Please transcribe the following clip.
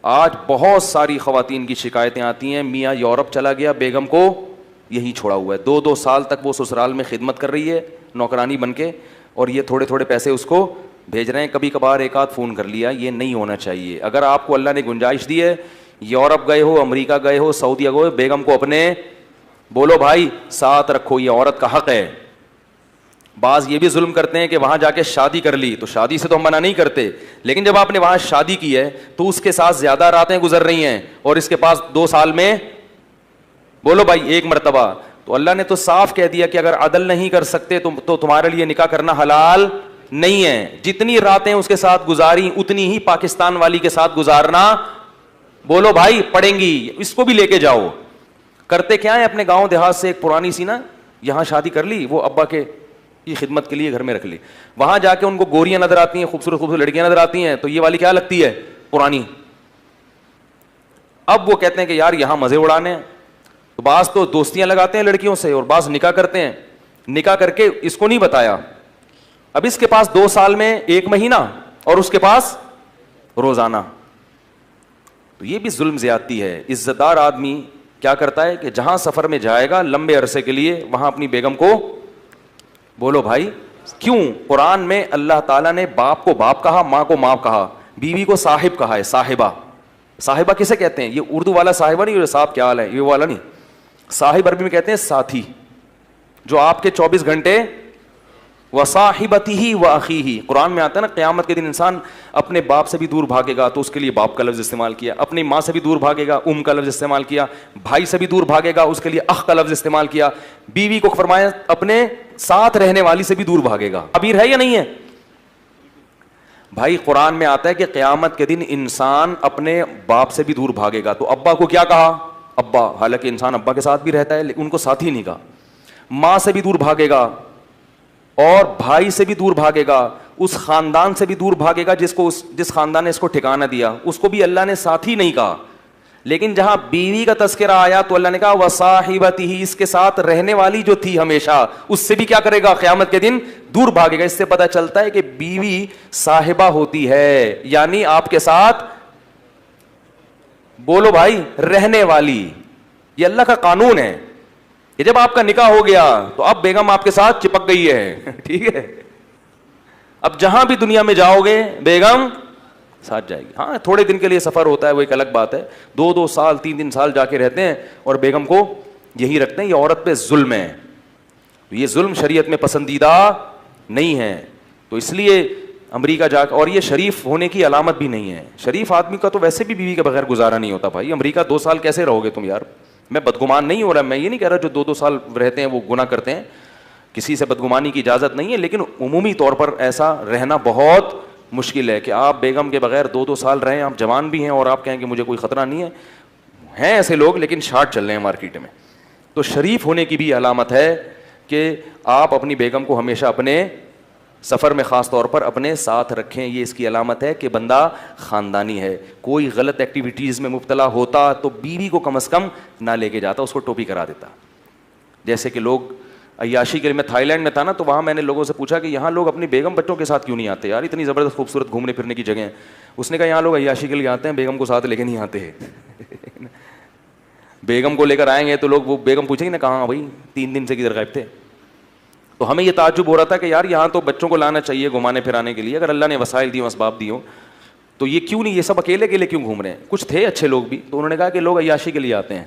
آج بہت ساری خواتین کی شکایتیں آتی ہیں, میاں یورپ چلا گیا, بیگم کو یہی چھوڑا ہوا ہے, 2 سال تک وہ سسرال میں خدمت کر رہی ہے نوکرانی بن کے, اور یہ تھوڑے تھوڑے پیسے اس کو بھیج رہے ہیں, کبھی کبھار ایک آدھ فون کر لیا. یہ نہیں ہونا چاہیے. اگر آپ کو اللہ نے گنجائش دی ہے, یورپ گئے ہو, امریکہ گئے ہو, سعودیہ گئے ہو, بیگم کو اپنے بولو بھائی ساتھ رکھو, یہ عورت کا حق ہے. بعض یہ بھی ظلم کرتے ہیں کہ وہاں جا کے شادی کر لی, تو شادی سے تو ہم منع نہیں کرتے, لیکن جب آپ نے وہاں شادی کی ہے تو اس کے ساتھ زیادہ راتیں گزر رہی ہیں, اور اس کے پاس 2 سال میں بولو بھائی 1 مرتبہ, تو اللہ نے تو صاف کہہ دیا کہ اگر عدل نہیں کر سکتے تو تمہارے لیے نکاح کرنا حلال نہیں ہے. جتنی راتیں اس کے ساتھ گزاری اتنی ہی پاکستان والی کے ساتھ گزارنا بولو بھائی پڑیں گی. اس کو بھی لے کے جاؤ. کرتے کیا ہے, اپنے گاؤں دیہات سے ایک پرانی سی نا یہاں شادی کر لی, وہ ابا کے کی خدمت کے لیے گھر میں رکھ لی, وہاں جا کے ان کو گوریاں نظر آتی ہیں, خوبصورت خوبصورت لڑکیاں نظر آتی ہیں, تو یہ والی کیا لگتی ہے, پرانی. اب وہ کہتے ہیں کہ یار یہاں مزے اڑانے ہیں, تو بعض تو دوستیاں لگاتے ہیں لڑکیوں سے, اور بعض نکاح کرتے ہیں. نکاح کر کے اس کو نہیں بتایا, اب اس کے پاس 2 سال میں 1 مہینہ اور اس کے پاس روزانہ. تو یہ بھی ظلم زیادتی ہے. عزت دار آدمی کیا کرتا ہے کہ جہاں سفر میں جائے گا لمبے عرصے کے لیے, وہاں اپنی بیگم کو بولو بھائی. کیوں؟ قرآن میں اللہ تعالیٰ نے باپ کو باپ کہا, ماں کو ماں کہا, بیوی کو صاحب کہا ہے, صاحبہ. صاحبہ کسے کہتے ہیں؟ یہ اردو والا صاحبہ نہیں, صاحب کیا حال ہے یہ والا نہیں. صاحب عربی میں کہتے ہیں ساتھی, جو آپ کے 24 گھنٹے وصاحبتہ واخیہ. قرآن میں آتا ہے نا قیامت کے دن انسان اپنے باپ سے بھی دور بھاگے گا, تو اس کے لیے باپ کا لفظ استعمال کیا. اپنی ماں سے بھی دور بھاگے گا, کا لفظ استعمال کیا. بھائی سے بھی دور بھاگے گا, اس کے لیے اخ کا لفظ استعمال کیا. بیوی کو فرمایا اپنے ساتھ رہنے والی سے بھی دور بھاگے گا. تعبیر ہے یا نہیں ہے بھائی؟ قرآن میں آتا ہے کہ قیامت کے دن انسان اپنے باپ سے بھی دور بھاگے گا. تو ابا کو کیا کہا؟ ابا, حالانکہ انسان ابا کے ساتھ بھی رہتا ہے لیکن ان کو ساتھی نہیں کہا. ماں سے بھی دور بھاگے گا, اور بھائی سے بھی دور بھاگے گا, اس خاندان سے بھی دور بھاگے گا جس خاندان نے اس کو ٹھکانہ دیا, اس کو بھی اللہ نے ساتھی نہیں کہا. لیکن جہاں بیوی کا تذکرہ آیا تو اللہ نے کہا وصاحبتہ, اس کے ساتھ رہنے والی جو تھی ہمیشہ, اس سے بھی کیا کرے گا؟ قیامت کے دن دور بھاگے گا. اس سے پتہ چلتا ہے کہ بیوی صاحبہ ہوتی ہے, یعنی آپ کے ساتھ بولو بھائی رہنے والی. یہ اللہ کا قانون ہے کہ جب آپ کا نکاح ہو گیا تو اب بیگم آپ کے ساتھ چپک گئی ہے, ٹھیک ہے. اب جہاں بھی دنیا میں جاؤ گے بیگم ساتھ جائے گی. ہاں تھوڑے دن کے لیے سفر ہوتا ہے, وہ ایک الگ بات ہے. 2 سال 3 سال جا کے رہتے ہیں اور بیگم کو یہی رکھتے ہیں. یہ عورت پہ ظلم ہے, یہ ظلم شریعت میں پسندیدہ نہیں ہے. تو اس لیے امریکہ جا کے, اور یہ شریف ہونے کی علامت بھی نہیں ہے. شریف آدمی کا تو ویسے بھی بیوی کے بغیر گزارا نہیں ہوتا بھائی. امریکہ 2 سال کیسے رہو گے تم یار؟ میں بدگمان نہیں ہو رہا, میں یہ نہیں کہہ رہا جو 2 سال رہتے ہیں وہ گناہ کرتے ہیں, کسی سے بدگمانی کی اجازت نہیں ہے, لیکن عمومی طور پر ایسا رہنا بہت مشکل ہے کہ آپ بیگم کے بغیر 2 سال رہیں, آپ جوان بھی ہیں اور آپ کہیں کہ مجھے کوئی خطرہ نہیں ہے. ہیں ایسے لوگ لیکن شارٹ چل رہے ہیں مارکیٹ میں. تو شریف ہونے کی بھی علامت ہے کہ آپ اپنی بیگم کو ہمیشہ اپنے سفر میں خاص طور پر اپنے ساتھ رکھیں. یہ اس کی علامت ہے کہ بندہ خاندانی ہے. کوئی غلط ایکٹیویٹیز میں مبتلا ہوتا تو بیوی کو کم از کم نہ لے کے جاتا, اس کو ٹوپی کرا دیتا. جیسے کہ لوگ عیاشی کے لیے, میں تھائی لینڈ میں تھا نا, تو وہاں میں نے لوگوں سے پوچھا کہ یہاں لوگ اپنی بیگم بچوں کے ساتھ کیوں نہیں آتے یار, اتنی زبردست خوبصورت گھومنے پھرنے کی جگہ ہیں. اس نے کہا یہاں لوگ عیاشی کے لیے آتے ہیں, بیگم کو ساتھ لے کے نہیں آتے ہیں. بیگم کو لے کر آئیں گے تو لوگ, وہ بیگم پوچھیں گے نا کہاں بھائی 3 دن سے کدھر غائب تھے. تو ہمیں یہ تعجب ہو رہا تھا کہ یار یہاں تو بچوں کو لانا چاہیے گھمانے پھرانے کے لیے, اگر اللہ نے وسائل دی, اسباب دی ہوں, تو یہ کیوں نہیں, یہ سب اکیلے کیوں گھوم رہے ہیں؟ کچھ تھے اچھے لوگ بھی, تو انہوں نے کہا کہ لوگ عیاشی کے لیے آتے ہیں.